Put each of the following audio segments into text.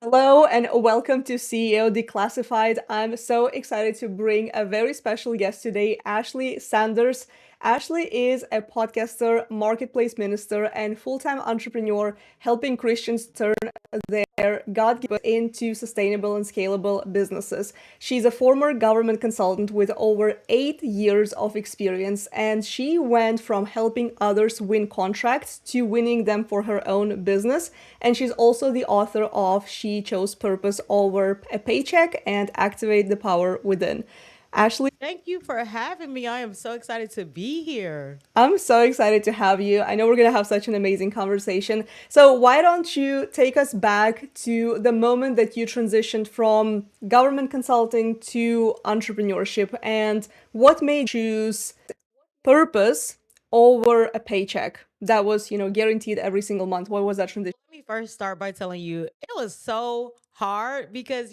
Hello and welcome to CEO Declassified. I'm so excited to bring a very special guest today, Ashley Sanders. Ashley is a podcaster, marketplace minister, and full-time entrepreneur helping Christians turn their God-given into sustainable and scalable businesses. She's a former government consultant with over 8 years of experience, and she went from helping others win contracts to winning them for her own business. And she's also the author of She Chose Purpose Over a Paycheck and Activate the Power Within. Ashley, Thank you for having me. I am so excited to be here. I'm so excited to have you. I know we're going to have such an amazing conversation. So, why don't you take us back to the moment that you transitioned from government consulting to entrepreneurship and what made you choose purpose over a paycheck that was, guaranteed every single month? What was that transition? Let me first start by telling you it was so hard because,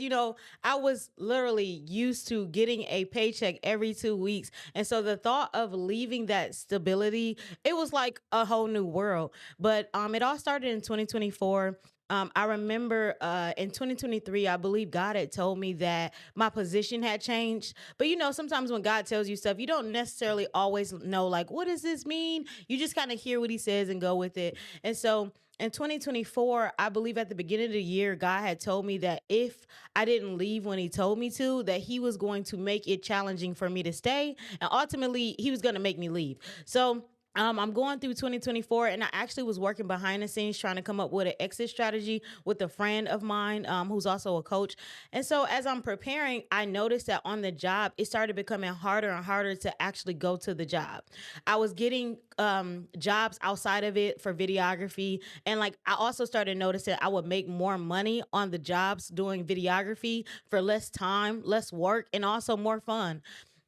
I was literally used to getting a paycheck every 2 weeks. And so the thought of leaving that stability, it was like a whole new world. But it all started in 2024. I remember in 2023, I believe God had told me that my position had changed. But sometimes when God tells you stuff, you don't necessarily always know, like, what does this mean? You just kind of hear what he says and go with it. And so in 2024, I believe at the beginning of the year, God had told me that if I didn't leave when he told me to, that he was going to make it challenging for me to stay. And ultimately, he was going to make me leave. So I'm going through 2024, and I actually was working behind the scenes trying to come up with an exit strategy with a friend of mine who's also a coach. And so, as I'm preparing, I noticed that on the job, it started becoming harder and harder to actually go to the job. I was getting jobs outside of it for videography, and like I also started noticing I would make more money on the jobs doing videography for less time, less work, and also more fun.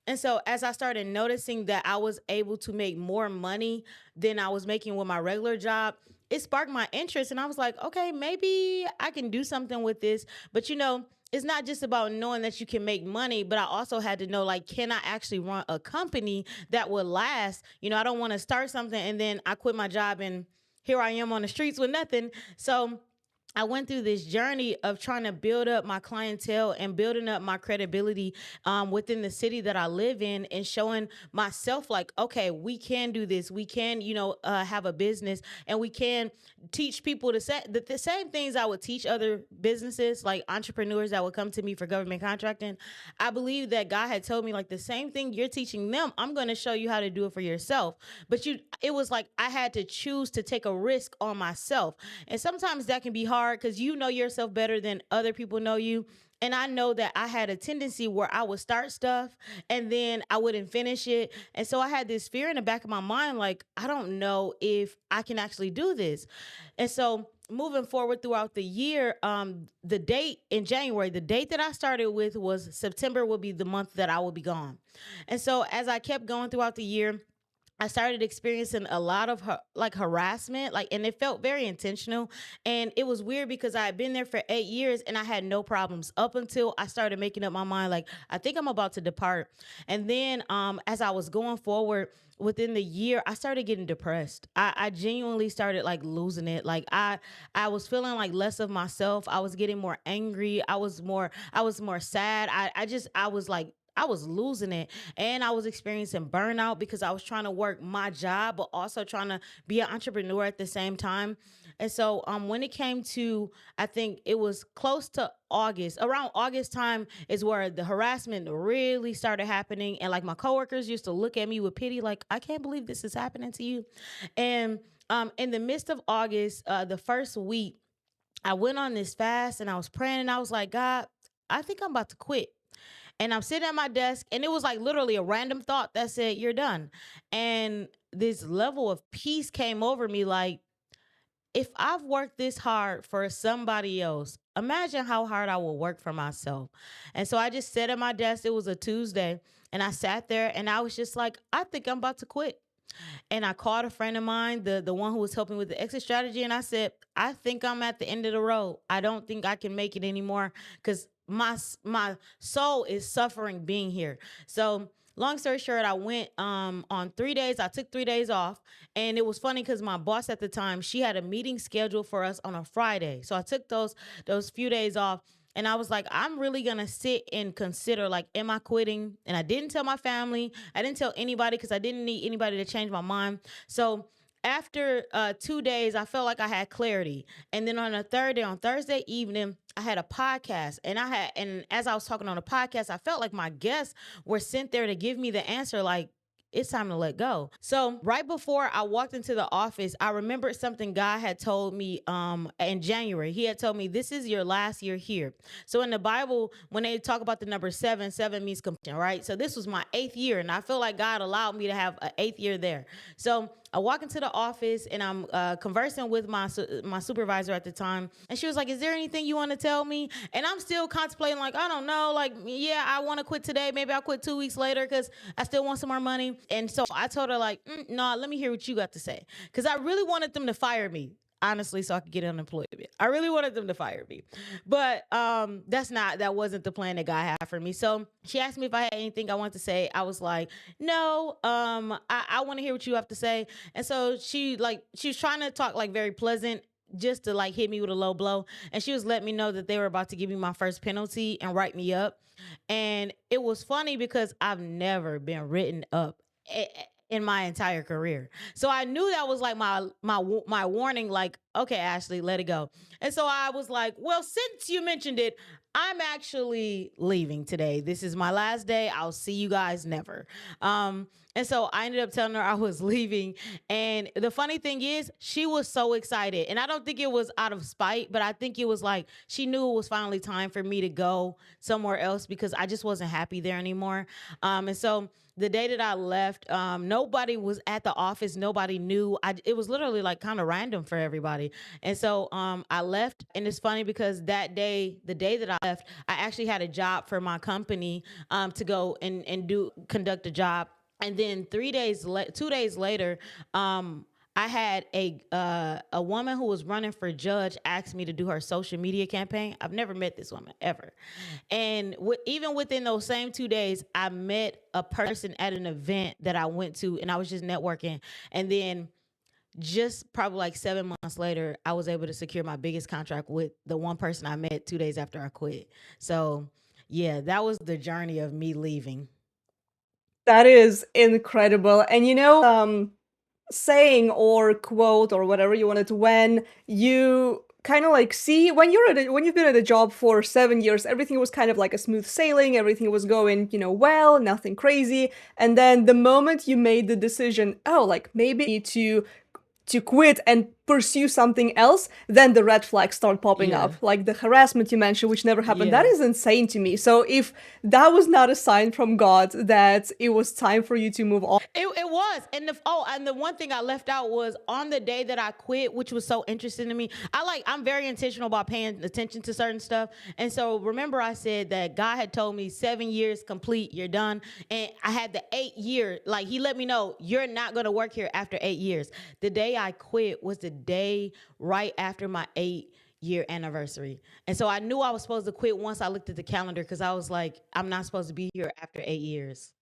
And so as I started noticing that I was able to make more money than I was making with my regular job, it sparked my interest. And I was like, okay, maybe I can do something with this. But it's not just about knowing that you can make money, but I also had to know, like, can I actually run a company that would last? I don't want to start something and then I quit my job and here I am on the streets with nothing. So I went through this journey of trying to build up my clientele and building up my credibility within the city that I live in, and showing myself like, okay, we can do this. We can, have a business, and we can teach people the same things I would teach other businesses, like entrepreneurs that would come to me for government contracting. I believe that God had told me, like, the same thing you're teaching them, I'm going to show you how to do it for yourself. But it was like I had to choose to take a risk on myself. And sometimes that can be hard because you know yourself better than other people know you. And I know that I had a tendency where I would start stuff and then I wouldn't finish it. And so I had this fear in the back of my mind, like, I don't know if I can actually do this. And so moving forward throughout the year, the date in January, the date that I started with was September would be the month that I would be gone. And so as I kept going throughout the year, I started experiencing a lot of like harassment, like, and it felt very intentional. And it was weird because I had been there for 8 years and I had no problems up until I started making up my mind, like, I think I'm about to depart. And then, as I was going forward within the year, I started getting depressed. I genuinely started like losing it. Like I was feeling like less of myself. I was getting more angry. I was more sad. I was like, I was losing it, and I was experiencing burnout because I was trying to work my job but also trying to be an entrepreneur at the same time. And so when it came to, I think it was close to August, around August time is where the harassment really started happening, and like my coworkers used to look at me with pity, like, I can't believe this is happening to you. And in the midst of August, the first week, I went on this fast and I was praying and I was like, God, I think I'm about to quit. And I'm sitting at my desk, and it was like literally a random thought that said, "You're done." And this level of peace came over me, like, if I've worked this hard for somebody else, imagine how hard I will work for myself. And so I just sat at my desk. It was a Tuesday, and I sat there and I was just like, I think I'm about to quit. And I called a friend of mine, the one who was helping with the exit strategy, and I said, I think I'm at the end of the road. I don't think I can make it anymore because my soul is suffering being here. So long story short, I went on 3 days. I took 3 days off, and it was funny because my boss at the time, she had a meeting scheduled for us on a Friday. So I took those few days off. And I was like, I'm really gonna sit and consider, like, am I quitting? And I didn't tell my family. I didn't tell anybody because I didn't need anybody to change my mind. So after 2 days, I felt like I had clarity. And then on the third day, on Thursday evening, I had a podcast, and as I was talking on the podcast, I felt like my guests were sent there to give me the answer, like, it's time to let go. So right before I walked into the office, I remembered something God had told me in January. He had told me, this is your last year here. So in the Bible, when they talk about the number seven, seven means completion, right? So this was my 8th year, and I feel like God allowed me to have an 8th year there. So I walk into the office, and I'm conversing with my supervisor at the time, and she was like, "Is there anything you want to tell me?" And I'm still contemplating, like, I don't know, like, yeah, I want to quit today. Maybe I'll quit 2 weeks later because I still want some more money. And so I told her, like, no, let me hear what you got to say, because I really wanted them to fire me, honestly, so I could get unemployment. I really wanted them to fire me. But that wasn't the plan that God had for me. So she asked me if I had anything I wanted to say. I was like, no, I want to hear what you have to say. And so she was trying to talk, like, very pleasant, just to, like, hit me with a low blow. And she was letting me know that they were about to give me my first penalty and write me up. And it was funny because I've never been written up in my entire career. So I knew that was like my warning, like, okay, Ashley, let it go. And so I was like, well, since you mentioned it, I'm actually leaving today. This is my last day. I'll see you guys never. And so I ended up telling her I was leaving. And the funny thing is, she was so excited. And I don't think it was out of spite, but I think it was like she knew it was finally time for me to go somewhere else because I just wasn't happy there anymore. And so the day that I left, nobody was at the office. Nobody knew. It was literally, like, kind of random for everybody. And so I left. And it's funny because that day, the day that I left, I actually had a job for my company to go and conduct a job. And then 2 days later, I had a woman who was running for judge ask me to do her social media campaign. I've never met this woman ever, and even within those same 2 days, I met a person at an event that I went to, and I was just networking. And then just probably like 7 months later, I was able to secure my biggest contract with the one person I met 2 days after I quit. So yeah, that was the journey of me leaving. That is incredible. And saying or quote or whatever you wanted, when you kind of like see when when you've been at a job for 7 years, everything was kind of like a smooth sailing, everything was going, well, nothing crazy. And then the moment you made the decision, oh, like maybe I need to quit and pursue something else, then the red flags start popping Yeah. up, like the harassment you mentioned, which never happened. That Yeah. is insane to me. So if that was not a sign from God that it was time for you to move on. It was. And the one thing I left out was on the day that I quit, which was so interesting to me. I'm very intentional about paying attention to certain stuff. And so remember I said that God had told me 7 years complete, you're done. And I had the 8 year, like, he let me know you're not gonna work here after 8 years. The day I quit was the day right after my 8 year anniversary. And so I knew I was supposed to quit once I looked at the calendar because I was like, I'm not supposed to be here after 8 years.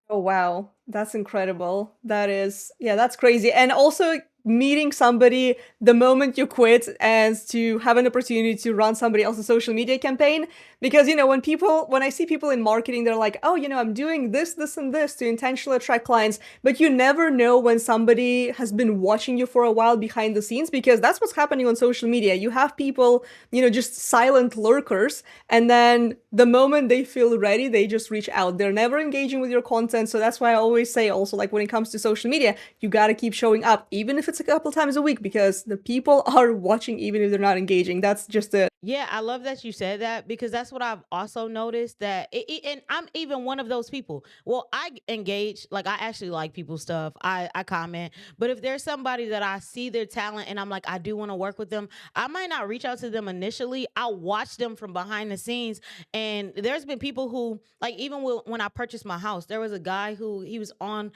Oh wow, that's incredible. That is, yeah, that's crazy. And also meeting somebody the moment you quit and to have an opportunity to run somebody else's social media campaign. Because, when I see people in marketing, they're like, oh, I'm doing this, this, and this to intentionally attract clients. But you never know when somebody has been watching you for a while behind the scenes, because that's what's happening on social media. You have people, just silent lurkers. And then the moment they feel ready, they just reach out. They're never engaging with your content. So that's why I always say also, like, when it comes to social media, you got to keep showing up, even if it's a couple times a week, because the people are watching even if they're not engaging. That's just a Yeah, I love that you said that because that's what I've also noticed that and I'm even one of those people. Well, I engage, like, I actually like people's stuff. I comment, but if there's somebody that I see their talent and I'm like, I do want to work with them, I might not reach out to them initially. I'll watch them from behind the scenes. And there's been people who, like, even when I purchased my house, there was a guy who he was on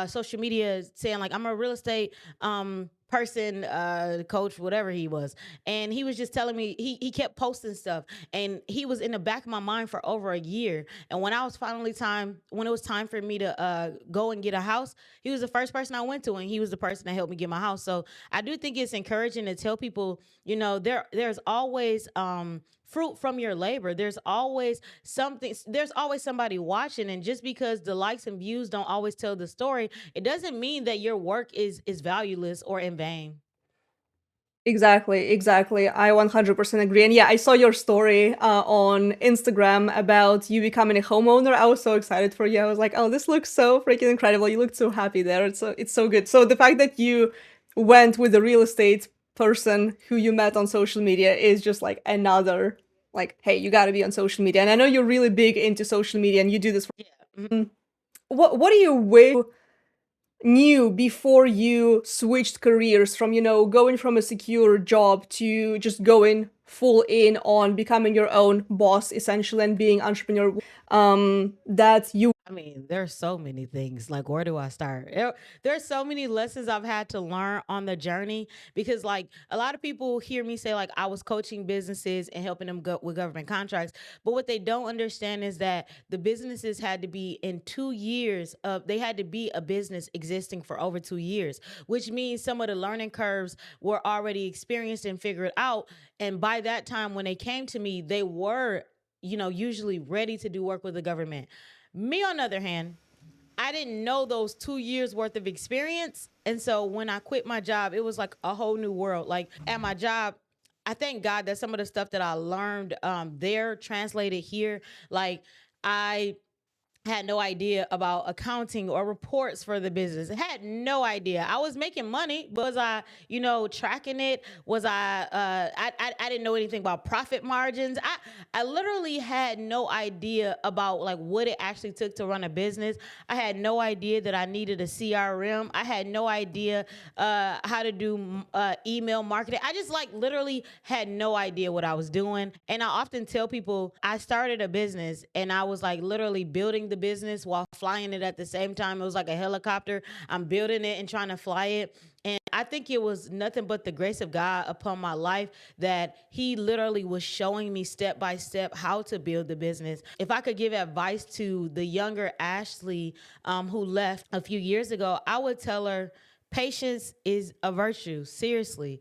social media saying, like, I'm a real estate person, coach, whatever he was. And he was just telling me, he kept posting stuff, and he was in the back of my mind for over a year. And when it was time for me to go and get a house, he was the first person I went to, and he was the person that helped me get my house. So I do think it's encouraging to tell people, there's always fruit from your labor. There's always somebody watching. And just because the likes and views don't always tell the story, it doesn't mean that your work is valueless or in vain. Exactly, exactly. I 100% agree. And yeah, I saw your story on Instagram about you becoming a homeowner. I was so excited for you. I was like, oh, this looks so freaking incredible. You looked so happy there. It's so good. So the fact that you went with a real estate person who you met on social media is just like another, like, hey, you got to be on social media. And I know you're really big into social media and you do this. Yeah. Mhm. What do you wish knew before you switched careers from, going from a secure job to just going full in on becoming your own boss essentially and being entrepreneur, that you I mean, there's so many things. Like, where do I start? There's so many lessons I've had to learn on the journey, because, like, a lot of people hear me say, like, I was coaching businesses and helping them go with government contracts. But what they don't understand is that the businesses had to be in 2 years of, they had to be a business existing for over 2 years, which means some of the learning curves were already experienced and figured out. And by that time, when they came to me, they were, usually ready to do work with the government. Me, on the other hand, I didn't know those 2 years worth of experience. And so when I quit my job, it was like a whole new world. Like, at my job, I thank God that some of the stuff that I learned there translated here. Like, I had no idea about accounting or reports for the business. I had no idea. I was making money, but was I, tracking it? Was I didn't know anything about profit margins. I literally had no idea about, like, what it actually took to run a business. I had no idea that I needed a CRM. I had no idea how to do email marketing. I just, like, literally had no idea what I was doing. And I often tell people I started a business and I was, like, literally building the business while flying it at the same time. It was like a helicopter. I'm building it and trying to fly it. And I think it was nothing but the grace of God upon my life that He literally was showing me step by step how to build the business. If I could give advice to the younger Ashley, who left a few years ago, I would tell her, patience is a virtue. Seriously,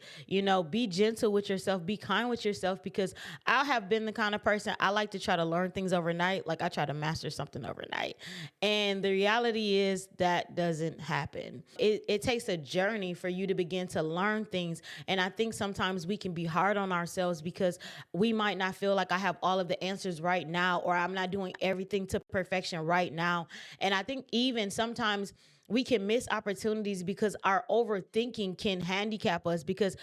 be gentle with yourself, be kind with yourself, because I have been the kind of person, I like to try to learn things overnight. Like, I try to master something overnight. And the reality is that doesn't happen. It takes a journey for you to begin to learn things. And I think sometimes we can be hard on ourselves because we might not feel like I have all of the answers right now, or I'm not doing everything to perfection right now. And I think even sometimes we can miss opportunities because our overthinking can handicap us. Because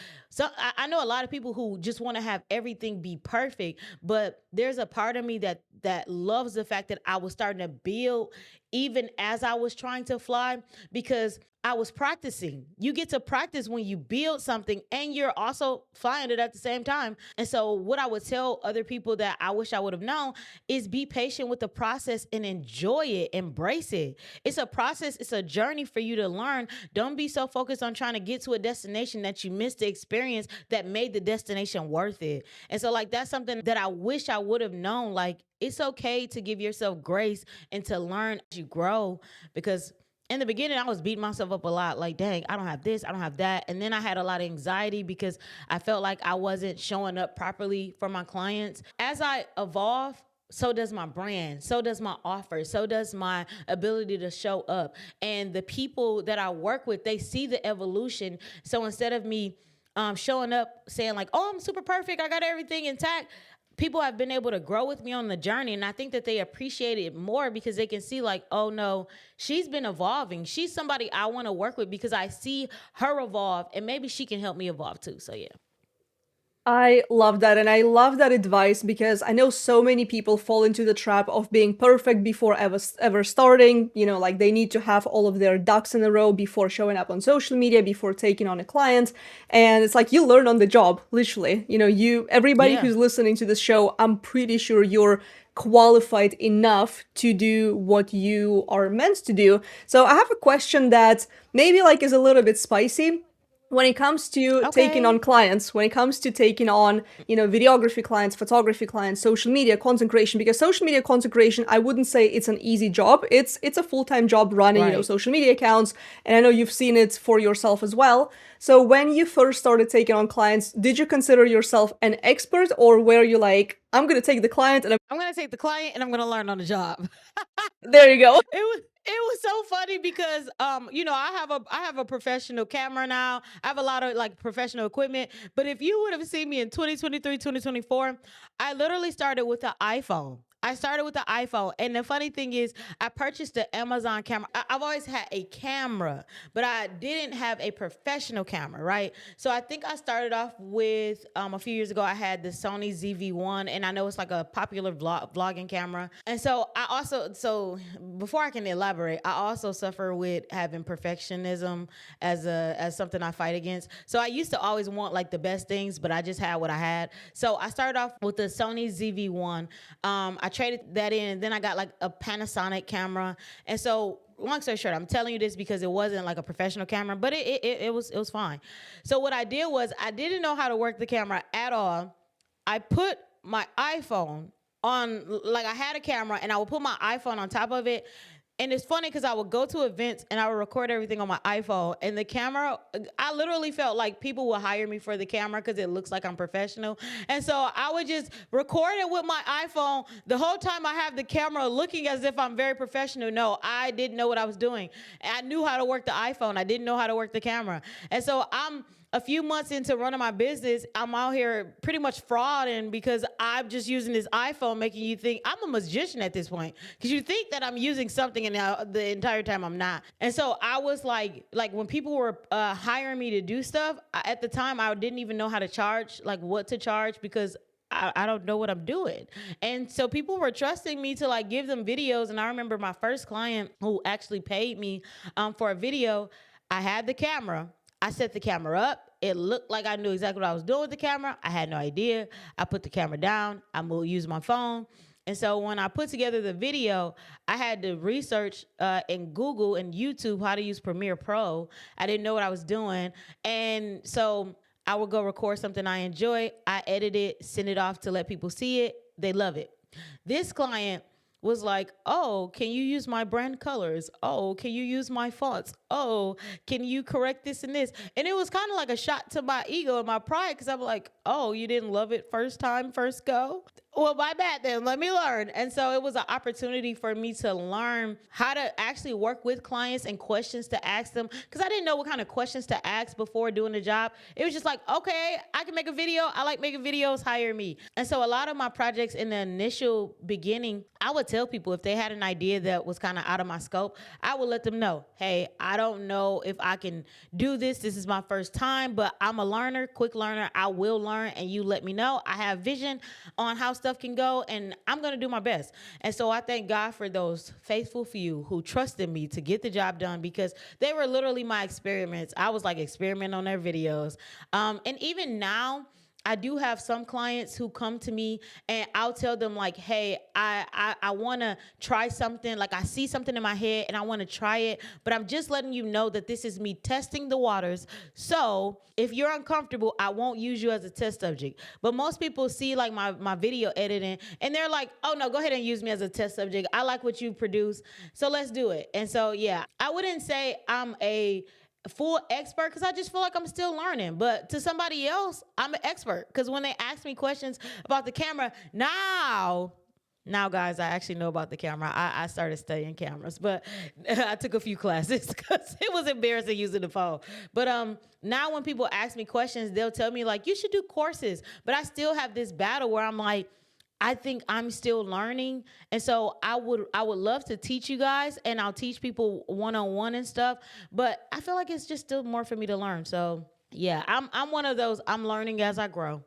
I know a lot of people who just want to have everything be perfect, but there's a part of me that loves the fact that I was starting to build even as I was trying to fly, because I was practicing. You get to practice when you build something and you're also flying it at the same time. And so what I would tell other people that I wish I would have known is be patient with the process and enjoy it, embrace it. It's a process, it's a journey for you to learn. Don't be so focused on trying to get to a destination that you missed the experience that made the destination worth it. And so, like, that's something that I wish I would have known. Like, it's okay to give yourself grace and to learn as you grow, because in the beginning, I was beating myself up a lot. Like, dang, I don't have this, I don't have that. And then I had a lot of anxiety because I felt like I wasn't showing up properly for my clients. As I evolve, so does my brand, so does my offer, so does my ability to show up. And the people that I work with, they see the evolution. So instead of me showing up saying, like, oh, I'm super perfect, I got everything intact, people have been able to grow with me on the journey. And I think that they appreciate it more because they can see, like, oh no, she's been evolving. She's somebody I want to work with because I see her evolve, and maybe she can help me evolve too. So yeah. I love that. And I love that advice because I know so many people fall into the trap of being perfect before ever starting. Like, they need to have all of their ducks in a row before showing up on social media, before taking on a client. And it's like you learn on the job, literally. Everybody Yeah. who's listening to this show, I'm pretty sure you're qualified enough to do what you are meant to do. So I have a question that maybe, like, is a little bit spicy. when it comes to taking on Okay. clients, when it comes to taking on, videography clients, photography clients, social media content creation, because social media content creation, I wouldn't say it's an easy job. It's a full-time job running, Right. social media accounts, and I know you've seen it for yourself as well. So when you first started taking on clients, did you consider yourself an expert, or were you like, I'm going to take the client and I'm gonna take the client and I'm gonna learn on the job. there you go. It was so funny because I have a professional camera now. I have a lot of like professional equipment. But if you would have seen me in 2023, 2024, I literally started with the iPhone. I started with the iPhone. And the funny thing is, I purchased the Amazon camera. I've always had a camera, but I didn't have a professional camera, right? So I think I started off with a few years ago, I had the Sony ZV-1, and I know it's like a popular vlogging camera. And so before I can elaborate, I also suffer with having perfectionism as something I fight against. So I used to always want like the best things, but I just had what I had. So I started off with the Sony ZV-1. I traded that in, and then I got like a Panasonic camera. And so long story short, I'm telling you this because it wasn't like a professional camera, but it was fine. So what I did was I didn't know how to work the camera at all. I put my iPhone on, like I had a camera and I would put my iPhone on top of it. And it's funny because I would go to events and I would record everything on my iPhone. And the camera, I literally felt like people would hire me for the camera because it looks like I'm professional. And so I would just record it with my iPhone. The whole time I have the camera looking as if I'm very professional. No, I didn't know what I was doing. I knew how to work the iPhone. I didn't know how to work the camera. And so I'm a few months into running my business, I'm out here pretty much frauding because I'm just using this iPhone, making you think I'm a magician at this point. Because you think that I'm using something, and the entire time I'm not. And so I was like when people were hiring me to do stuff, at the time I didn't even know how to charge, like what to charge, because I don't know what I'm doing. And so people were trusting me to like give them videos. And I remember my first client who actually paid me for a video. I had the camera. I set the camera up. It looked like I knew exactly what I was doing with the camera. I had no idea. I put the camera down. I use my phone. And so when I put together the video, I had to research in Google and YouTube how to use Premiere Pro. I didn't know what I was doing. And so I would go record something I enjoy. I edit it, send it off to let people see it. They love it. This client was like, oh, can you use my brand colors? Oh, can you use my fonts? Oh, can you correct this and this? And it was kind of like a shot to my ego and my pride because I'm like, oh, you didn't love it first time, first go? Well, my bad then. Let me learn. And so it was an opportunity for me to learn how to actually work with clients and questions to ask them because I didn't know what kind of questions to ask before doing the job. It was just like, okay, I can make a video. I like making videos. Hire me. And so a lot of my projects in the initial beginning, I would tell people if they had an idea that was kind of out of my scope, I would let them know, hey, I don't know if I can do this. This is my first time, but I'm a learner, quick learner. I will learn, and you let me know. I have vision on how stuff can go, and I'm going to do my best. And so I thank God for those faithful few who trusted me to get the job done because they were literally my experiments. I was like experimenting on their videos. And even now, I do have some clients who come to me and I'll tell them like, hey, I want to try something. Like I see something in my head and I want to try it, but I'm just letting you know that this is me testing the waters. So if you're uncomfortable, I won't use you as a test subject. But most people see like my video editing and they're like, oh no, go ahead and use me as a test subject. I like what you produce. So let's do it. And so, yeah, I wouldn't say I'm a full expert because I just feel like I'm still learning. But to somebody else, I'm an expert because when they ask me questions about the camera, now, guys, I actually know about the camera. I started studying cameras, but I took a few classes because it was embarrassing using the phone. But now when people ask me questions, they'll tell me like, you should do courses. But I still have this battle where I'm like, I think I'm still learning. And so I would love to teach you guys and I'll teach people one-on-one and stuff, but I feel like it's just still more for me to learn. So, yeah, I'm one of those I'm learning as I grow.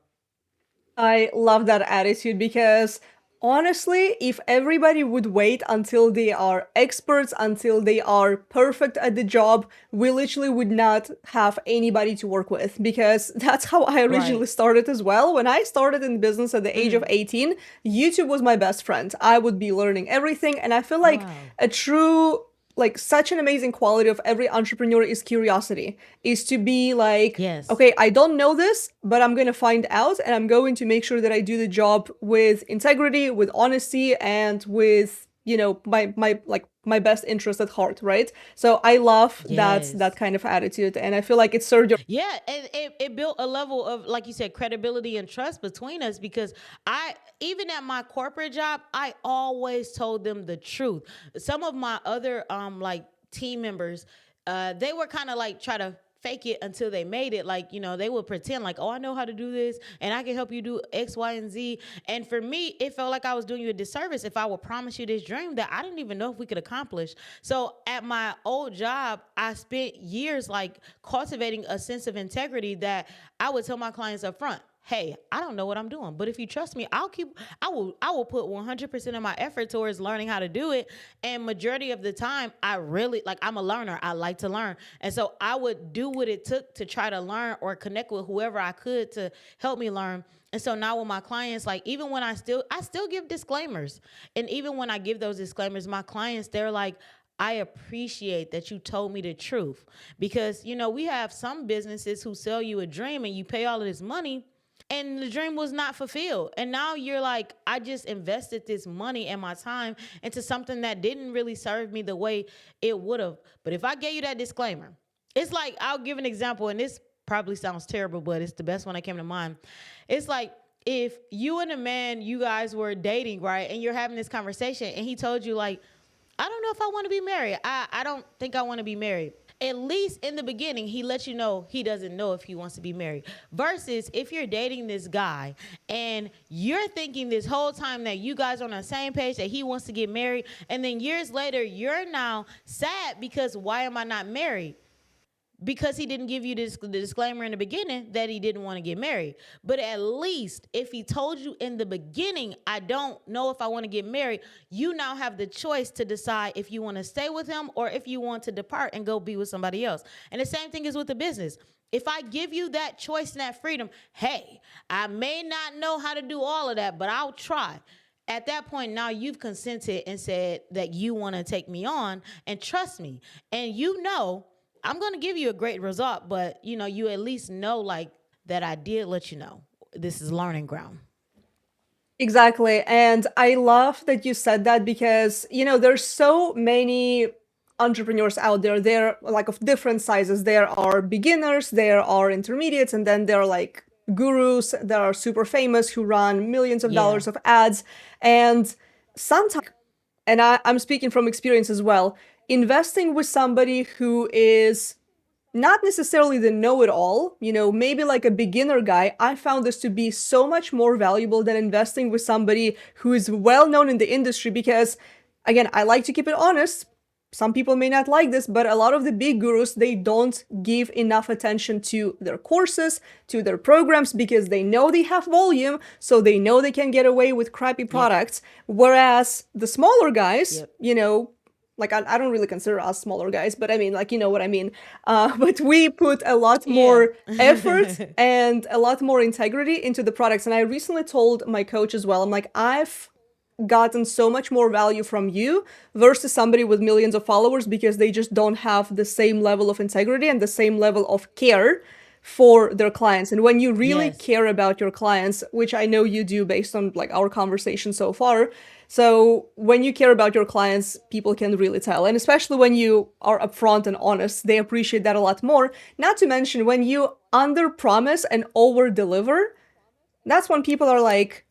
I love that attitude because honestly, if everybody would wait until they are experts, until they are perfect at the job, we literally would not have anybody to work with because that's how I originally Right. started as well. When I started in business at the age of Mhm. 18, YouTube was my best friend. I would be learning everything, and I feel like Wow. a true like such an amazing quality of every entrepreneur is curiosity, is to be like, Yes. okay, I don't know this, but I'm going to find out and I'm going to make sure that I do the job with integrity, with honesty, and with, my best interest at heart, right? So I love that Yes. kind of attitude, and I feel like it served your Yeah, and it built a level of, like you said, credibility and trust between us, because I, even at my corporate job, I always told them the truth. Some of my other like team members, they were kind of like try to fake it until they made it. Like, they would pretend like, oh, I know how to do this and I can help you do X, Y, and Z. And for me, it felt like I was doing you a disservice if I would promise you this dream that I didn't even know if we could accomplish. So at my old job, I spent years like cultivating a sense of integrity that I would tell my clients up front, hey, I don't know what I'm doing, but if you trust me, I will put 100% of my effort towards learning how to do it. And majority of the time, I really, like, I'm a learner. I like to learn. And so I would do what it took to try to learn or connect with whoever I could to help me learn. And so now with my clients, like, even when I still give disclaimers. And even when I give those disclaimers, my clients, they're like, I appreciate that you told me the truth, because we have some businesses who sell you a dream and you pay all of this money and the dream was not fulfilled. And now you're like, I just invested this money and my time into something that didn't really serve me the way it would have. But if I gave you that disclaimer, it's like, I'll give an example, and this probably sounds terrible, but it's the best one that came to mind. It's like, if you and a man, you guys were dating, right? And you're having this conversation and he told you, like, I don't know if I want to be married. I don't think I want to be married. At least in the beginning, he lets you know he doesn't know if he wants to be married. Versus if you're dating this guy and you're thinking this whole time that you guys are on the same page, that he wants to get married, and then years later, you're now sad because why am I not married? Because he didn't give you the disclaimer in the beginning that he didn't want to get married. But at least if he told you in the beginning, I don't know if I want to get married, you now have the choice to decide if you want to stay with him or if you want to depart and go be with somebody else. And the same thing is with the business. If I give you that choice and that freedom, hey, I may not know how to do all of that, but I'll try. At that point, now you've consented and said that you want to take me on and trust me. And I'm going to give you a great result, but you at least know, like, that I did let you know this is learning ground. Exactly. And I love that you said that because, there's so many entrepreneurs out there. They're like of different sizes. There are beginners, there are intermediates, and then there are like gurus that are super famous who run millions of Yeah. dollars of ads. And sometimes, and I'm speaking from experience as well, investing with somebody who is not necessarily the know-it-all, maybe like a beginner guy, I found this to be so much more valuable than investing with somebody who is well known in the industry because, again, I like to keep it honest. Some people may not like this, but a lot of the big gurus, they don't give enough attention to their courses, to their programs, because they know they have volume, so they know they can get away with crappy Yep. products. Whereas the smaller guys, Yep. like I don't really consider us smaller guys, but I mean, like, you know what I mean. But we put a lot Yeah. more effort and a lot more integrity into the products. And I recently told my coach as well, I'm like, I've gotten so much more value from you versus somebody with millions of followers because they just don't have the same level of integrity and the same level of care for their clients. And when you really Yes. care about your clients, which I know you do based on like our conversation so far, so when you care about your clients, people can really tell. And especially when you are upfront and honest, they appreciate that a lot more. Not to mention when you under promise and over deliver, that's when people are like,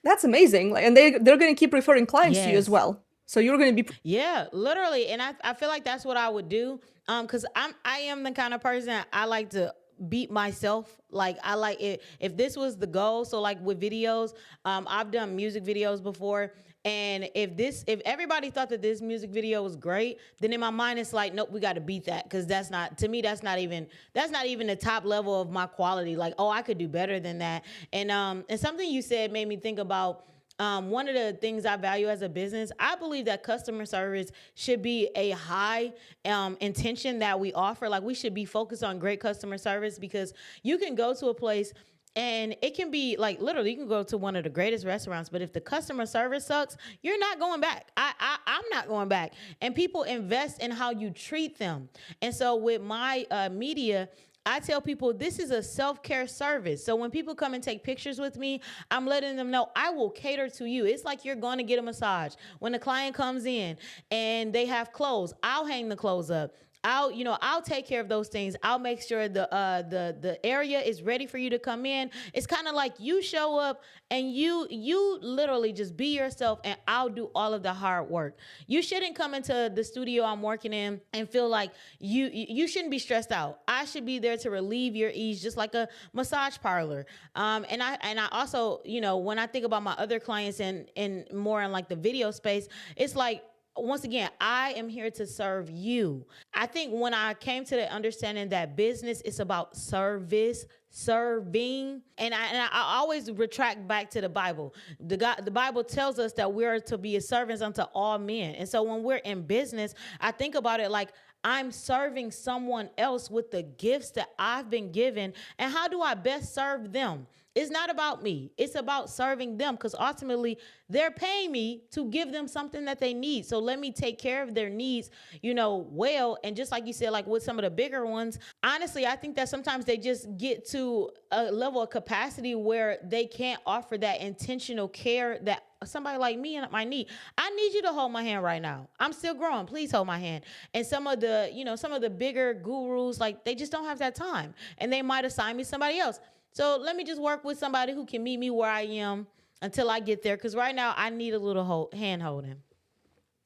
that's amazing. Like, and they're going to keep referring clients to you as Yes. well. So you're going to be Yeah, literally. And I feel like that's what I would do. Because I am the kind of person, I like to beat myself. Like, I like it if this was the goal. So like with videos, I've done music videos before. And if everybody thought that this music video was great, then in my mind it's like, nope, we got to beat that, because that's not, to me, that's not even the top level of my quality. Like, oh, I could do better than that. And something you said made me think about, one of the things I value as a business. I believe that customer service should be a high intention that we offer. Like, we should be focused on great customer service, because you can go to a place And it can be like literally, you can go to one of the greatest restaurants, but if the customer service sucks, you're not going back. I'm not going back. And people invest in how you treat them. And so with my media, I tell people this is a self care service. So when people come and take pictures with me, I'm letting them know I will cater to you. It's like you're going to get a massage. When the client comes in and they have clothes, I'll hang the clothes up. I'll take care of those things. I'll make sure the area is ready for you to come in. It's kind of like you show up and you literally just be yourself, and I'll do all of the hard work. You shouldn't come into the studio I'm working in and feel like you shouldn't be stressed out. I should be there to relieve your ease, just like a massage parlor. And I also, when I think about my other clients and more in like the video space, it's like, once again, I am here to serve you. I think when I came to the understanding that business is about service, serving, and I always retract back to the Bible. The Bible tells us that we are to be servants unto all men. And so when we're in business, I think about it like I'm serving someone else with the gifts that I've been given. And how do I best serve them? It's not about me. It's about serving them, because ultimately they're paying me to give them something that they need. So let me take care of their needs, well. And just like you said, like with some of the bigger ones, honestly, I think that sometimes they just get to a level of capacity where they can't offer that intentional care that somebody like me and my need. I need you to hold my hand right now. I'm still growing. Please hold my hand. And some of the bigger gurus, like they just don't have that time, and they might assign me somebody else. So let me just work with somebody who can meet me where I am until I get there. Because right now I need a little hand holding.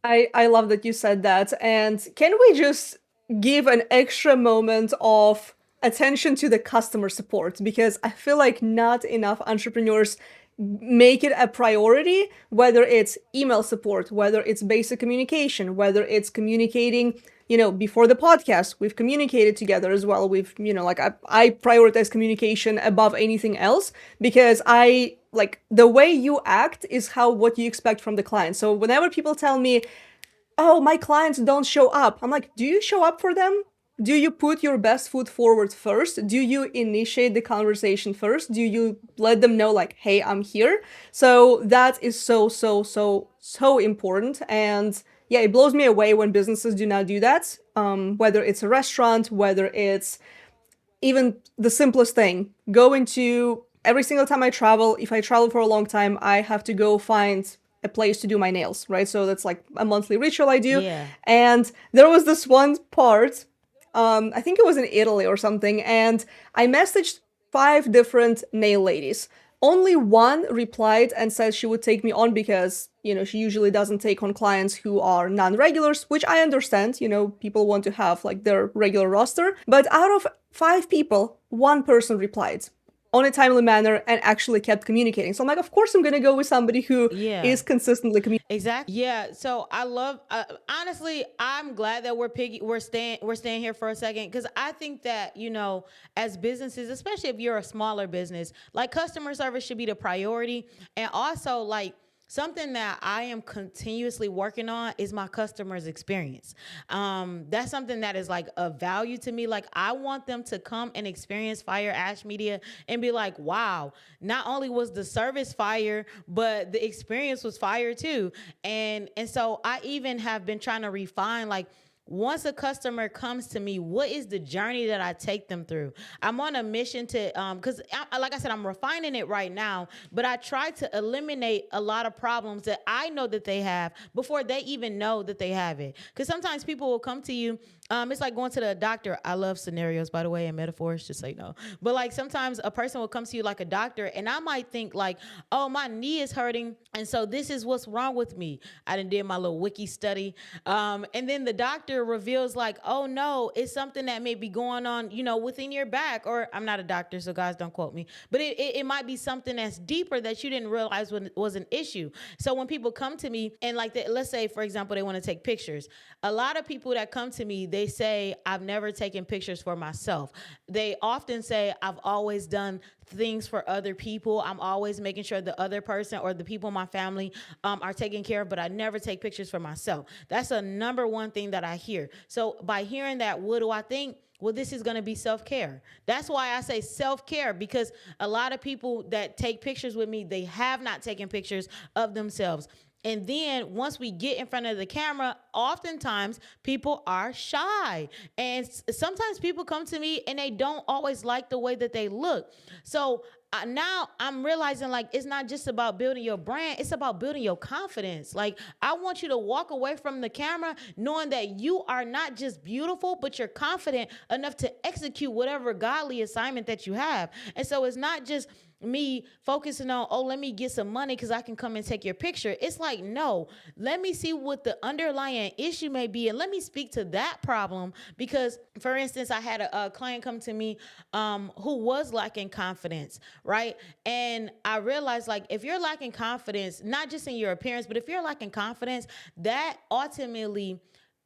I love that you said that. And can we just give an extra moment of attention to the customer support? Because I feel like not enough entrepreneurs make it a priority, whether it's email support, whether it's basic communication, whether it's communicating, before the podcast, we've communicated together as well. We've, like I prioritize communication above anything else, because I like the way you act is how what you expect from the client. So whenever people tell me, oh, my clients don't show up, I'm like, do you show up for them? Do you put your best foot forward first? Do you initiate the conversation first? Do you let them know, like, hey, I'm here? So that is so, so, so, so important. And yeah, it blows me away when businesses do not do that. Whether it's a restaurant, whether it's even the simplest thing, going to every single time I travel, if I travel for a long time, I have to go find a place to do my nails, right? So that's like a monthly ritual I do. Yeah. And there was this one part, I think it was in Italy or something, and I messaged 5 different nail ladies. Only one replied and said she would take me on because, she usually doesn't take on clients who are non-regulars, which I understand. People want to have like their regular roster. But out of 5 people, one person replied on a timely manner and actually kept communicating. So I'm like, of course I'm going to go with somebody who Yeah. is consistently communicating. Exactly. Yeah. So I love. Honestly, I'm glad that we're staying here for a second, because I think that as businesses, especially if you're a smaller business, like customer service should be the priority, and also like. Something that I am continuously working on is my customers' experience. That's something that is like a value to me. Like I want them to come and experience Fire Ash Media and be like, "Wow! Not only was the service fire, but the experience was fire too." And so I even have been trying to refine like, once a customer comes to me, what is the journey that I take them through? I'm on a mission to, because like I said, I'm refining it right now, but I try to eliminate a lot of problems that I know that they have before they even know that they have it. Because sometimes people will come to you. It's like going to the doctor. I love scenarios, by the way, and metaphors, just so you know. But like sometimes a person will come to you like a doctor, and I might think like, oh, my knee is hurting, and so this is what's wrong with me. I done did my little wiki study, and then the doctor reveals like, oh no, it's something that may be going on, within your back. Or I'm not a doctor, so guys don't quote me, but it might be something that's deeper that you didn't realize was an issue. So when people come to me and like, let's say for example, they want to take pictures. A lot of people that come to me, they say, I've never taken pictures for myself. They often say, I've always done things for other people. I'm always making sure the other person or the people in my family are taken care of, but I never take pictures for myself. That's a number one thing that I hear. So by hearing that, what do I think? Well, this is going to be self care. That's why I say self care, because a lot of people that take pictures with me, they have not taken pictures of themselves. And then once we get in front of the camera, oftentimes people are shy. And sometimes people come to me and they don't always like the way that they look. So now I'm realizing, like, it's not just about building your brand, it's about building your confidence. Like, I want you to walk away from the camera knowing that you are not just beautiful, but you're confident enough to execute whatever godly assignment that you have. And so it's not just me focusing on, oh, let me get some money because I can come and take your picture. It's like, no, let me see what the underlying issue may be, and let me speak to that problem. Because, for instance, I had a client come to me who was lacking confidence, right? And I realized, like, if you're lacking confidence, not just in your appearance, but if you're lacking confidence, that ultimately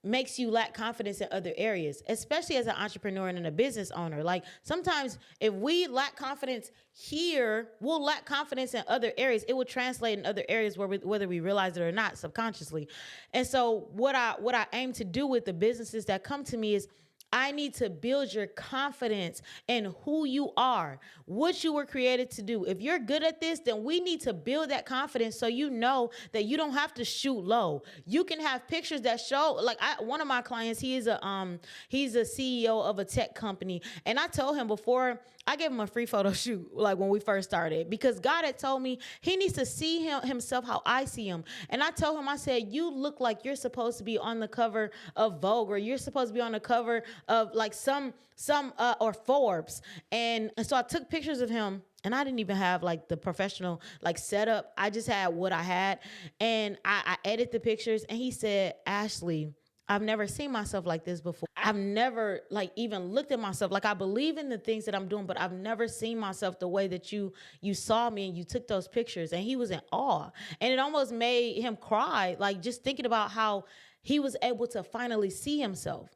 makes you lack confidence in other areas, especially as an entrepreneur and a business owner. Like, sometimes if we lack confidence here, we'll lack confidence in other areas. It will translate in other areas whether we realize it or not, subconsciously. And so what I aim to do with the businesses that come to me is, I need to build your confidence in who you are, what you were created to do. If you're good at this, then we need to build that confidence so you know that you don't have to shoot low. You can have pictures that show, like, one of my clients, he's a CEO of a tech company, and I told him before, I gave him a free photo shoot, like when we first started, because God had told me he needs to see himself how I see him. And I told him, I said, you look like you're supposed to be on the cover of Vogue, or you're supposed to be on the cover of like some or Forbes. And so I took pictures of him, and I didn't even have like the professional like setup. I just had what I had, and I edited the pictures. And he said, Ashley, I've never seen myself like this before. I've never like even looked at myself. Like, I believe in the things that I'm doing, but I've never seen myself the way that you saw me and you took those pictures. And he was in awe. And it almost made him cry, like just thinking about how he was able to finally see himself.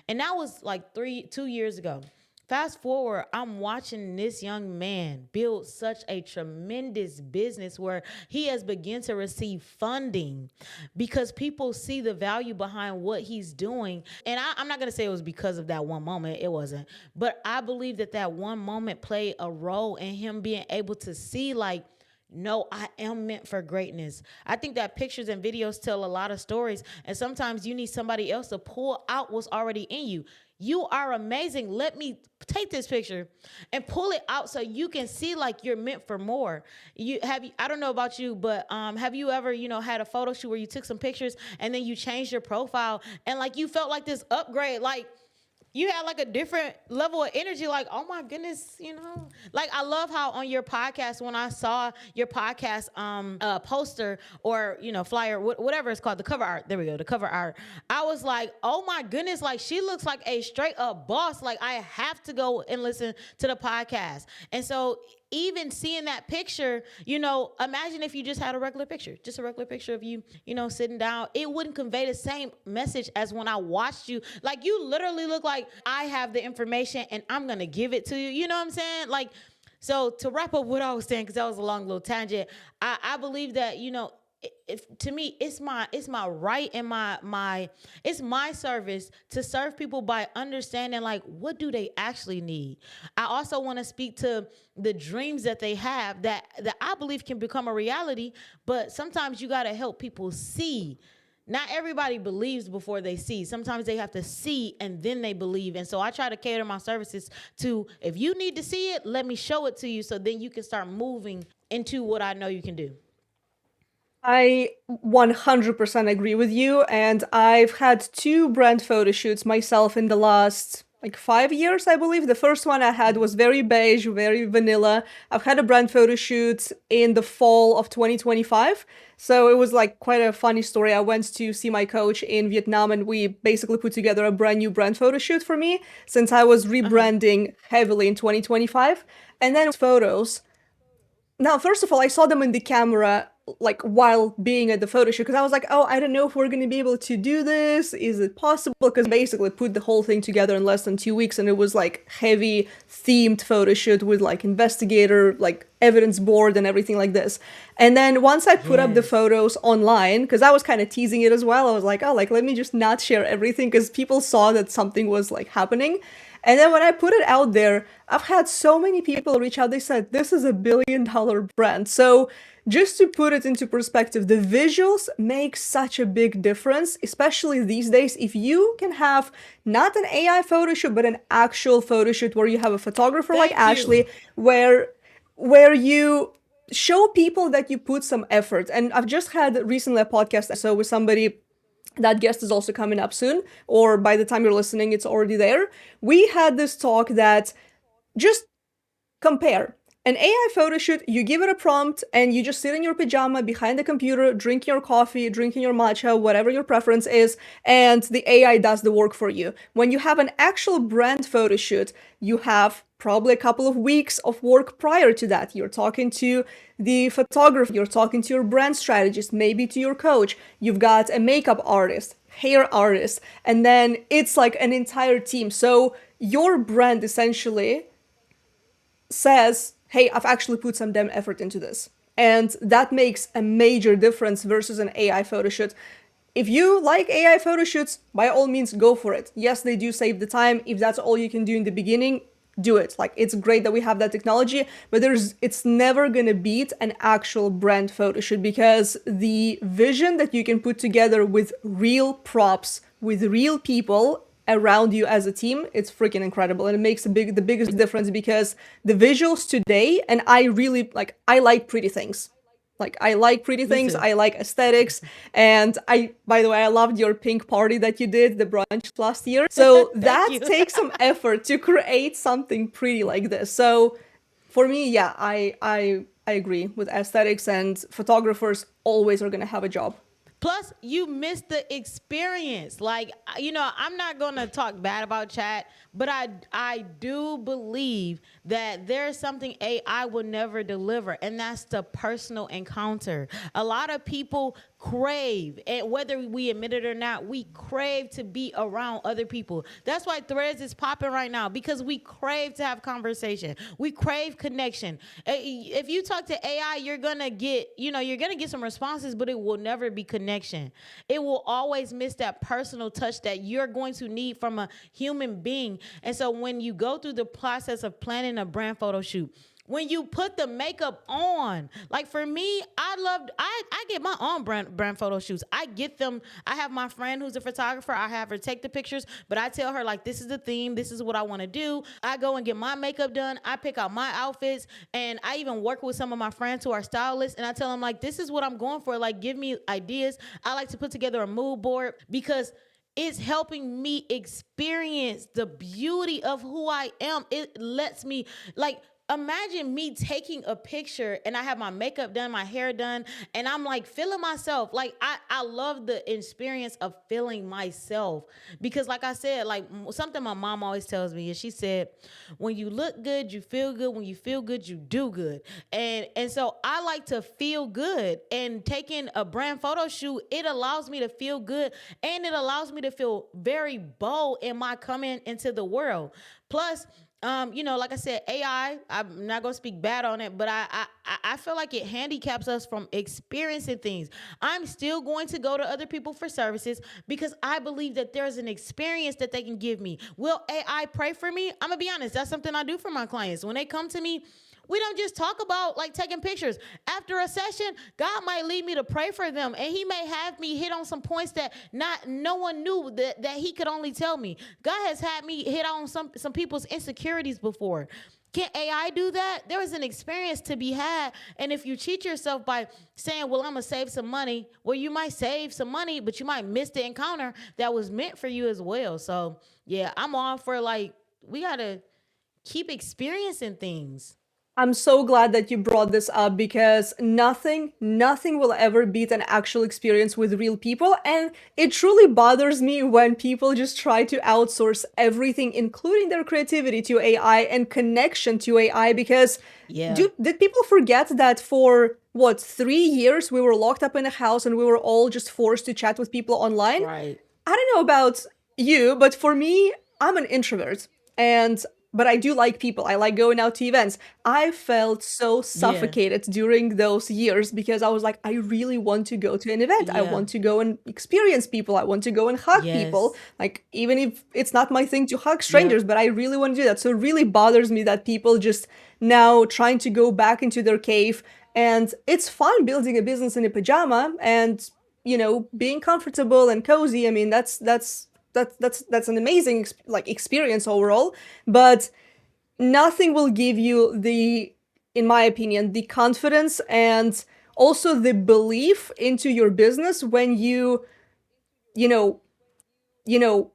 And that was like 2 years ago. Fast forward, I'm watching this young man build such a tremendous business where he has begun to receive funding because people see the value behind what he's doing. And I'm not going to say it was because of that one moment. It wasn't. But I believe that one moment played a role in him being able to see, like, no, I am meant for greatness. I think that pictures and videos tell a lot of stories, and sometimes you need somebody else to pull out what's already in you. You are amazing. Let me take this picture and pull it out so you can see like you're meant for more. I don't know about you, but have you ever, had a photo shoot where you took some pictures and then you changed your profile and like you felt like this upgrade, like you had like a different level of energy, like, oh my goodness, like I love how on your podcast, when I saw your podcast poster or flyer, whatever it's called, the cover art, there we go, the cover art, I was like, oh my goodness, like she looks like a straight up boss, like I have to go and listen to the podcast. And so even seeing that picture, imagine if you just had a regular picture, of you, sitting down, it wouldn't convey the same message as when I watched you. Like, you literally look like I have the information and I'm going to give it to you. You know what I'm saying? Like, so to wrap up what I was saying, because that was a long little tangent, I believe that, if to me it's my right and it's my service to serve people by understanding like what do they actually need. I also want to speak to the dreams that they have that I believe can become a reality, but sometimes you got to help people see. Not everybody believes before they see. Sometimes they have to see and then they believe. And so I try to cater my services to, if you need to see it, let me show it to you so then you can start moving into what I know you can do. I 100% agree with you, and I've had two brand photo shoots myself in the last like 5 years, I believe. The first one I had was very beige, very vanilla. I've had a brand photo shoot in the fall of 2025. So it was like quite a funny story. I went to see my coach in Vietnam and we basically put together a brand new brand photo shoot for me since I was rebranding heavily in 2025. And then photos. Now, first of all, I saw them in the camera like while being at the photo shoot because I was like, oh, I don't know if we're going to be able to do this. Is it possible? Because basically put the whole thing together in less than 2 weeks, and it was like heavy themed photo shoot with like investigator, like evidence board and everything like this. And then once I put up the photos online, because I was kind of teasing it as well, I was like, oh, like let me just not share everything because people saw that something was like happening. And then when I put it out there, I've had so many people reach out. They said, this is $1 billion brand. So just to put it into perspective, the visuals make such a big difference, especially these days. If you can have not an AI photo shoot, but an actual photo shoot where you have a photographer like Thank you. Ashley, where you show people that you put some effort. And I've just had recently a podcast episode with somebody. That guest is also coming up soon, or by the time you're listening, it's already there. We had this talk that just compare an AI photo shoot. You give it a prompt and you just sit in your pajama behind the computer, drinking your coffee, drinking your matcha, whatever your preference is, and the AI does the work for you. When you have an actual brand photo shoot, you have probably a couple of weeks of work prior to that. You're talking to the photographer, you're talking to your brand strategist, maybe to your coach. You've got a makeup artist, hair artist, and then it's like an entire team. So your brand essentially says, hey, I've actually put some damn effort into this. And that makes a major difference versus an AI photo shoot. If you like AI photo shoots, by all means, go for it. Yes, they do save the time. If that's all you can do in the beginning, do it. Like, it's great that we have that technology, but it's never gonna beat an actual brand photo shoot, because the vision that you can put together with real props, with real people around you as a team, it's freaking incredible. And it makes the biggest difference, because the visuals today, and I really I like pretty things. Like, I like pretty Me things, too. I like aesthetics. And by the way, I loved your pink party that you did, the brunch last year. So Thank that you. takes some effort to create something pretty like this. So for me, yeah, I agree with aesthetics, and photographers always are gonna have a job. Plus, you miss the experience. Like, I'm not gonna talk bad about chat, but I do believe that there's something AI will never deliver, and that's the personal encounter. A lot of people crave, and whether we admit it or not, we crave to be around other people. That's why Threads is popping right now, because we crave to have conversation. We crave connection. If you talk to AI, you're gonna get some responses, but it will never be connection. It will always miss that personal touch that you're going to need from a human being. And so when you go through the process of planning a brand photo shoot, when you put the makeup on, like for me, I get my own brand photo shoots. I get them. I have my friend who's a photographer. I have her take the pictures, but I tell her, like, this is the theme, this is what I want to do. I go and get my makeup done. I pick out my outfits, and I even work with some of my friends who are stylists, and I tell them, like, this is what I'm going for. Like, give me ideas. I like to put together a mood board, because it's helping me experience the beauty of who I am. It lets me, like, imagine me taking a picture and I have my makeup done, my hair done, and I'm like feeling myself. Like, I love the experience of feeling myself, because like I said, like, something my mom always tells me is, she said, when you look good, you feel good. When you feel good, you do good. And so I like to feel good, and taking a brand photo shoot, it allows me to feel good, and it allows me to feel very bold in my coming into the world. Plus, like I said, AI, I'm not gonna speak bad on it, but I feel like it handicaps us from experiencing things. I'm still going to go to other people for services, because I believe that there's an experience that they can give me. Will AI pray for me? I'm gonna be honest, that's something I do for my clients. When they come to me, we don't just talk about like taking pictures. After a session, God might lead me to pray for them, and He may have me hit on some points that not no one knew that He could only tell me. God has had me hit on some people's insecurities before. Can AI do that? There is an experience to be had. And if you cheat yourself by saying, well, I'm going to save some money, well, you might save some money, but you might miss the encounter that was meant for you as well. So, yeah, I'm all for, like, we got to keep experiencing things. I'm so glad that you brought this up, because nothing will ever beat an actual experience with real people. And it truly bothers me when people just try to outsource everything, including their creativity, to AI and connection to AI. Because Yeah, did people forget that for what, 3 years we were locked up in a house and we were all just forced to chat with people online? right. I don't know about you, but for me, I'm an introvert. And but I do like people. I like going out to events. I felt so Yeah. suffocated during those years because I was like, I really want to go to an event. I Yeah. want to go and experience people. I want to go and hug people. Yes. Like, even if it's not my thing to hug Yep. strangers, but I really want to do that. So it really bothers me that people just now trying to go back into their cave. And it's fun building a business in a pajama and, being comfortable and cozy. I mean, that's an amazing like experience overall, but nothing will give you the, in my opinion, the confidence and also the belief into your business when you know you know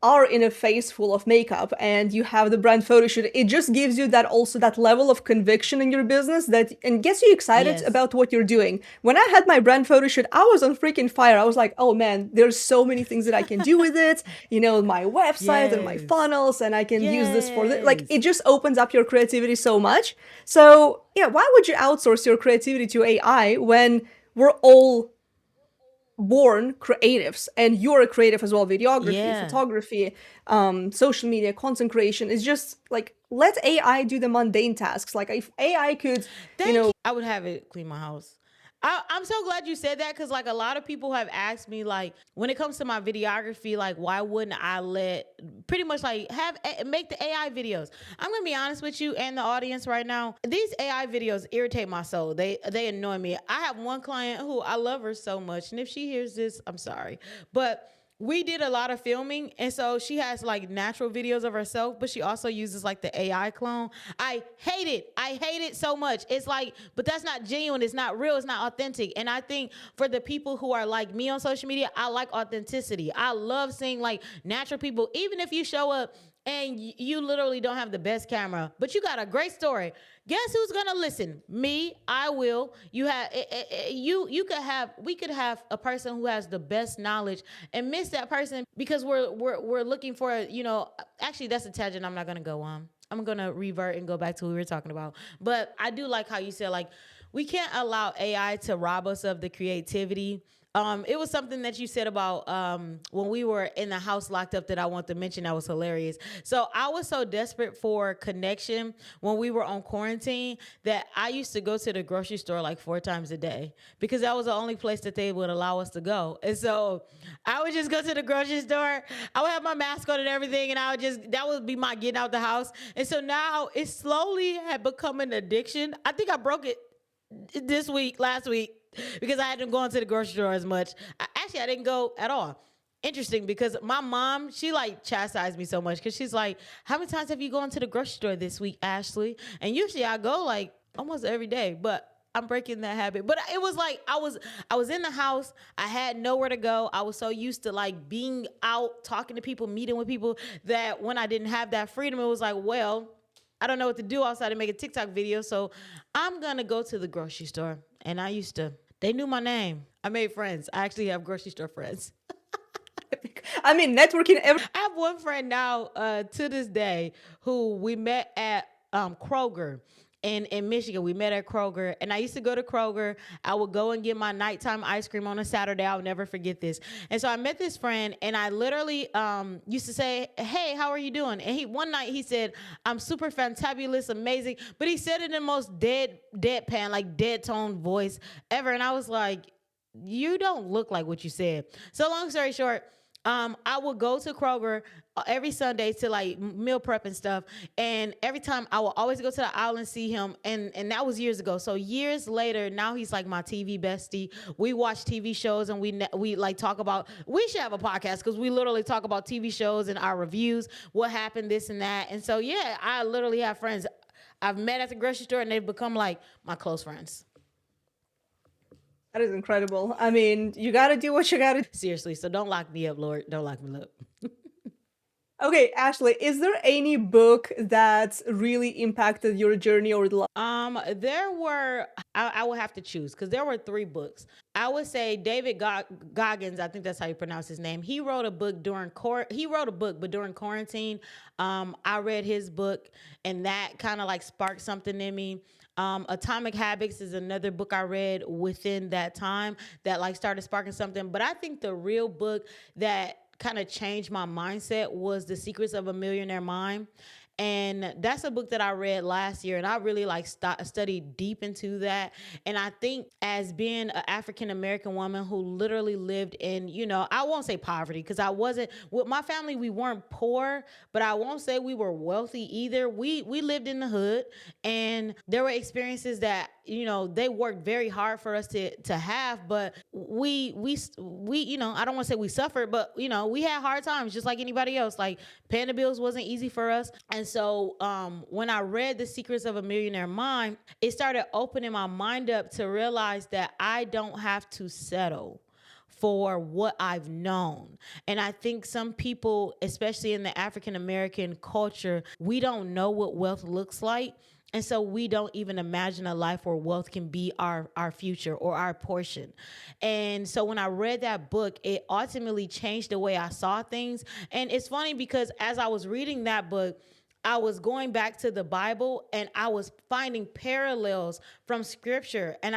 are in a face full of makeup and you have the brand photo shoot. It just gives you that, also that level of conviction in your business, that and gets you excited Yes. about what you're doing. When I had my brand photo shoot, I was on freaking fire. I was like, oh man, there's so many things that I can do with it. My website and my Yes. funnels, and I can use this for like, Yes. it just opens up your creativity so much. So yeah, why would you outsource your creativity to AI when we're all born creatives, and you're a creative as well? Videography, Yeah. photography, social media, content creation is just like, let AI do the mundane tasks. Like, if AI could, Thank you. I would have it clean my house. I'm so glad you said that because, like, a lot of people have asked me, like, when it comes to my videography, like, why wouldn't I let pretty much like make the AI videos? I'm gonna be honest with you and the audience right now. These AI videos irritate my soul. They annoy me. I have one client who I love her so much, and if she hears this, I'm sorry, but we did a lot of filming, and so she has like natural videos of herself, but she also uses like the AI clone. I hate it so much. It's like, but that's not genuine, it's not real, it's not authentic. And I think for the people who are like me on social media, I like authenticity. I love seeing like natural people, even if you show up and you literally don't have the best camera, but you got a great story. Guess who's gonna listen? Me. I will. You have you could have, we could have a person who has the best knowledge and miss that person because we're looking for, actually that's a tangent I'm not gonna go on. I'm gonna revert and go back to what we were talking about. But I do like how you said, like, we can't allow AI to rob us of the creativity. It was something that you said about when we were in the house locked up that I want to mention that was hilarious. So I was so desperate for connection when we were on quarantine that I used to go to the grocery store like 4 times a day because that was the only place that they would allow us to go. And so I would just go to the grocery store. I would have my mask on and everything, and that would be my getting out the house. And so now it slowly had become an addiction. I think I broke it last week, because I hadn't gone to the grocery store as much. I didn't go at all. Interesting, because my mom, she like chastised me so much because she's like, "How many times have you gone to the grocery store this week, Ashley?" And usually I go like almost every day, but I'm breaking that habit. But it was like I was in the house. I had nowhere to go. I was so used to like being out, talking to people, meeting with people, that when I didn't have that freedom, it was like, well, I don't know what to do outside of make a TikTok video, so I'm gonna go to the grocery store. And I used to, they knew my name. I made friends. I actually have grocery store friends. I mean, networking I have one friend now, to this day, who we met at Kroger in Michigan. We met at Kroger, and I used to go to Kroger. I would go and get my nighttime ice cream on a Saturday. I'll never forget this. And so I met this friend, and I literally used to say, "Hey, how are you doing?" And one night he said, "I'm super fantabulous, amazing," but he said it in the most deadpan, like dead tone voice ever. And I was like, "You don't look like what you said." So long story short, I would go to Kroger every Sunday to like meal prep and stuff, and every time I would always go to the aisle and see him, and that was years ago. So years later, now he's like my TV bestie. We watch TV shows, and we like talk about. We should have a podcast because we literally talk about TV shows and our reviews, what happened, this and that. And so yeah, I literally have friends I've met at the grocery store, and they've become like my close friends. That is incredible. I mean, you gotta do what you gotta. Seriously, so don't lock me up, Lord. Don't lock me up. Okay, Ashley, is there any book that really impacted your journey or the There were, I would have to choose because there were 3 books. I would say David Goggins, I think that's how you pronounce his name. He wrote a book he wrote a book, but during quarantine, I read his book, and that kind of like sparked something in me. Atomic Habits is another book I read within that time that like started sparking something. But I think the real book that kind of changed my mindset was The Secrets of a Millionaire Mind. And that's a book that I read last year, and I really like studied deep into that. And I think as being an African American woman who literally lived in, I won't say poverty because I wasn't with my family. We weren't poor, but I won't say we were wealthy either. We lived in the hood, and there were experiences that they worked very hard for us to have, but we I don't want to say we suffered, but we had hard times just like anybody else. Like paying the bills wasn't easy for us. And so when I read The Secrets of a Millionaire Mind, it started opening my mind up to realize that I don't have to settle for what I've known. And I think some people, especially in the African American culture, we don't know what wealth looks like. And so we don't even imagine a life where wealth can be our future or our portion. And so when I read that book, it ultimately changed the way I saw things. And it's funny because as I was reading that book, I was going back to the Bible and I was finding parallels from scripture. And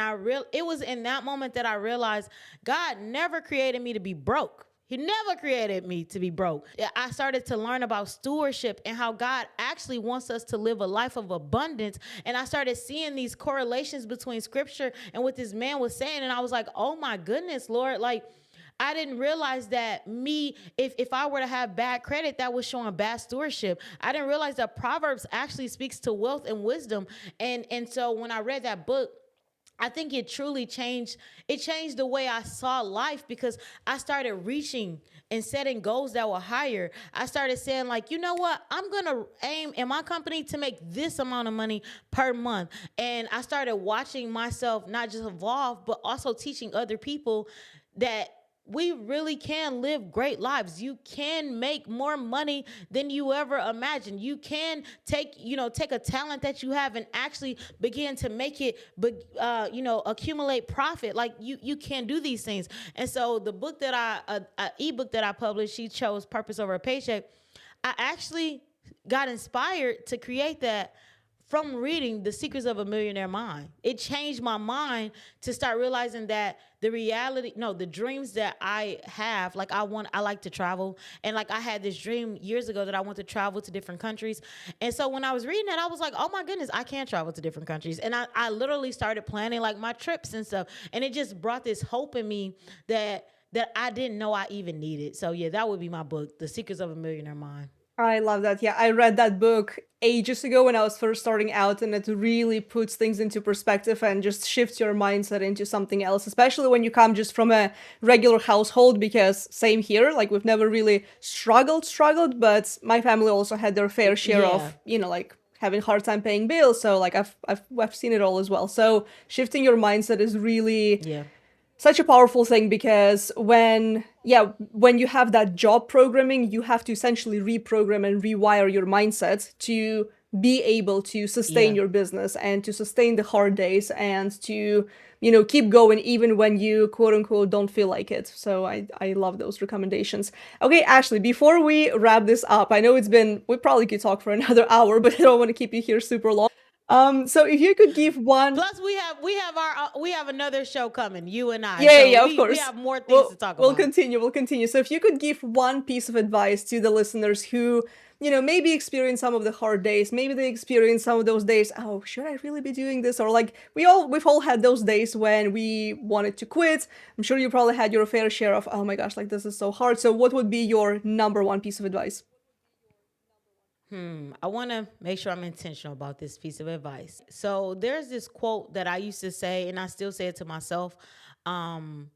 it was in that moment that I realized God never created me to be broke. He never created me to be broke. I started to learn about stewardship and how God actually wants us to live a life of abundance. And I started seeing these correlations between scripture and what this man was saying. And I was like, oh my goodness, Lord, like, I didn't realize that if I were to have bad credit, that was showing bad stewardship. I didn't realize that Proverbs actually speaks to wealth and wisdom. And so when I read that book, I think it truly changed. It changed the way I saw life because I started reaching and setting goals that were higher. I started saying, like, you know what? I'm going to aim in my company to make this amount of money per month. And I started watching myself not just evolve, but also teaching other people that we really can live great lives. You can make more money than you ever imagined. You can take a talent that you have and actually begin to make it, accumulate profit. Like you can do these things. And so the book that ebook that I published, She Chose Purpose Over a Paycheck. I actually got inspired to create that from reading The Secrets of a Millionaire Mind. It changed my mind to start realizing that the dreams that I have, like I like to travel. And like I had this dream years ago that I want to travel to different countries. And so when I was reading that, I was like, oh my goodness, I can travel to different countries. And I literally started planning like my trips and stuff. And it just brought this hope in me that I didn't know I even needed. So yeah, that would be my book, The Secrets of a Millionaire Mind. I love that. Yeah, I read that book ages ago when I was first starting out, and it really puts things into perspective and just shifts your mindset into something else, especially when you come just from a regular household. Because same here, like we've never really struggled, but my family also had their fair share Yeah. of, like having hard time paying bills. So like I've seen it all as well. So shifting your mindset is really Yeah. such a powerful thing because when you have that job programming, you have to essentially reprogram and rewire your mindset to be able to sustain Yeah. your business and to sustain the hard days and to keep going even when you quote unquote don't feel like it. So I love those recommendations. Okay, Ashley, before we wrap this up, I know we probably could talk for another hour, but I don't want to keep you here super long. So if you could give one. Plus, we have another show coming, you and I. Yeah, yeah, So yeah, of we course. have more things to We'll talk we'll about. continue. We'll continue. So if you could give one piece of advice to the listeners who, maybe experience some of the hard days, maybe they experience some of those days, oh, should I really be doing this? Or like we've all had those days when we wanted to quit. I'm sure you probably had your fair share of, oh my gosh, like this is so hard. So what would be your number one piece of advice? I want to make sure I'm intentional about this piece of advice. So there's this quote that I used to say, and I still say it to myself. Um,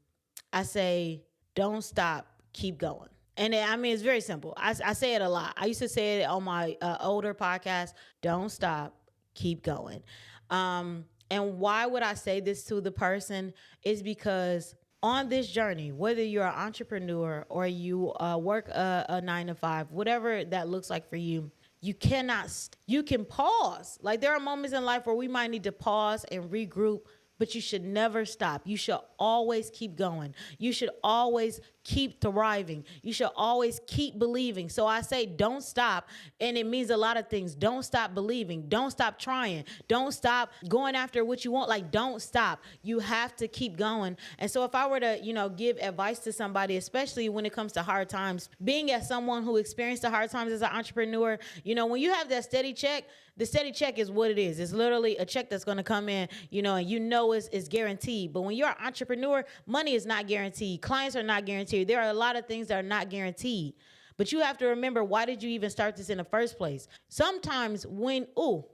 I say, "Don't stop, keep going." And I mean, it's very simple. I say it a lot. I used to say it on my older podcast. Don't stop, keep going. And why would I say this to the person? Is because on this journey, whether you're an entrepreneur or you work a 9 to 5, whatever that looks like for you, you cannot, you can pause. Like there are moments in life where we might need to pause and regroup, but you should never stop. You should always keep going. You should always keep thriving. You should always keep believing. So I say, don't stop. And it means a lot of things. Don't stop believing. Don't stop trying. Don't stop going after what you want. Like, don't stop. You have to keep going. And so if I were to, give advice to somebody, especially when it comes to hard times, being as someone who experienced the hard times as an entrepreneur, when you have that steady check, the steady check is what it is. It's literally a check that's going to come in, and it's guaranteed. But when you're an entrepreneur, money is not guaranteed. Clients are not guaranteed. There are a lot of things that are not guaranteed. But you have to remember, why did you even start this in the first place? Sometimes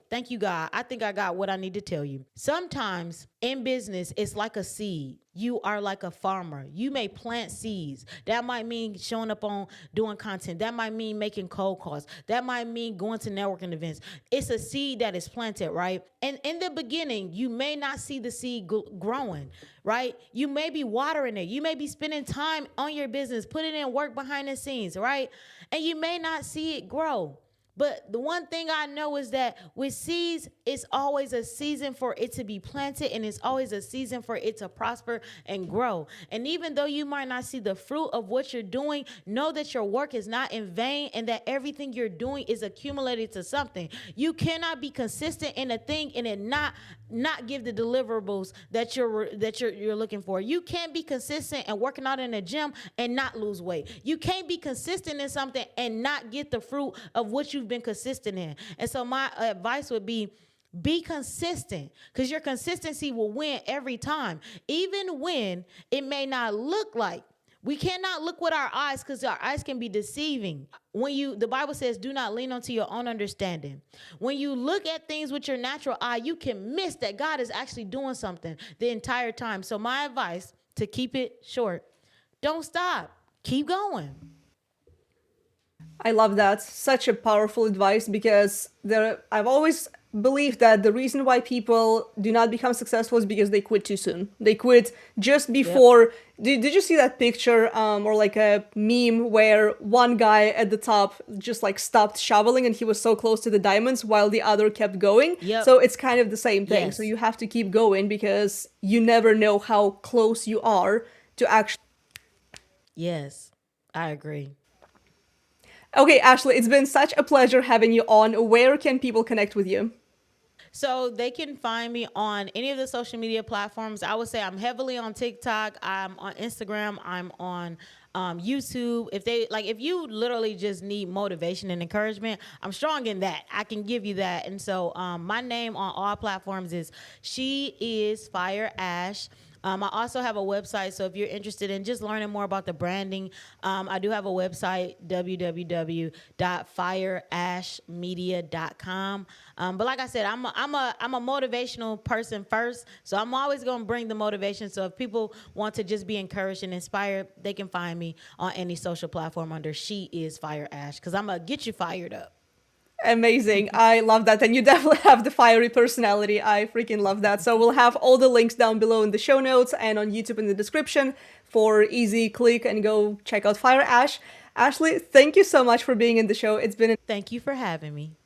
thank you, God. I think I got what I need to tell you. Sometimes in business, it's like a seed. You are like a farmer. You may plant seeds. That might mean showing up on doing content. That might mean making cold calls. That might mean going to networking events. It's a seed that is planted, right? And in the beginning, you may not see the seed growing, right? You may be watering it. You may be spending time on your business, putting in work behind the scenes, right? And you may not see it grow. But the one thing I know is that with seeds, it's always a season for it to be planted, and it's always a season for it to prosper and grow. And even though you might not see the fruit of what you're doing, know that your work is not in vain, and that everything you're doing is accumulated to something. You cannot be consistent in a thing and it not give the deliverables that you're looking for. You can't be consistent and working out in a gym and not lose weight. You can't be consistent in something and not get the fruit of what you've been consistent in. And so my advice would be consistent, because your consistency will win every time, even when it may not look like. We cannot look with our eyes, because our eyes can be deceiving. The Bible says, do not lean onto your own understanding. When you look at things with your natural eye, you can miss that God is actually doing something the entire time. So my advice, to keep it short, don't stop. Keep going. I love that. Such a powerful advice, because I've always believed that the reason why people do not become successful is because they quit too soon. They quit just before. Yep. Did you see that picture or like a meme where one guy at the top just like stopped shoveling and he was so close to the diamonds while the other kept going? Yep. So it's kind of the same thing. Yes. So you have to keep going, because you never know how close you are to actually. Yes, I agree. Okay, Ashley, it's been such a pleasure having you on. Where can people connect with you? So they can find me on any of the social media platforms. I would say I'm heavily on TikTok. I'm on Instagram. I'm on YouTube. If you literally just need motivation and encouragement, I'm strong in that. I can give you that. And so my name on all platforms is She Is Fire Ash. I also have a website, so if you're interested in just learning more about the branding, I do have a website, www.fireashmedia.com. But like I said, I'm a motivational person first, so I'm always going to bring the motivation. So if people want to just be encouraged and inspired, they can find me on any social platform under She Is Fire Ash, because I'm going to get you fired up. Amazing. I love that. And you definitely have the fiery personality. I freaking love that. So we'll have all the links down below in the show notes and on YouTube in the description for easy click and go check out Fire Ash. Ashley, thank you so much for being in the show. It's been Thank you for having me.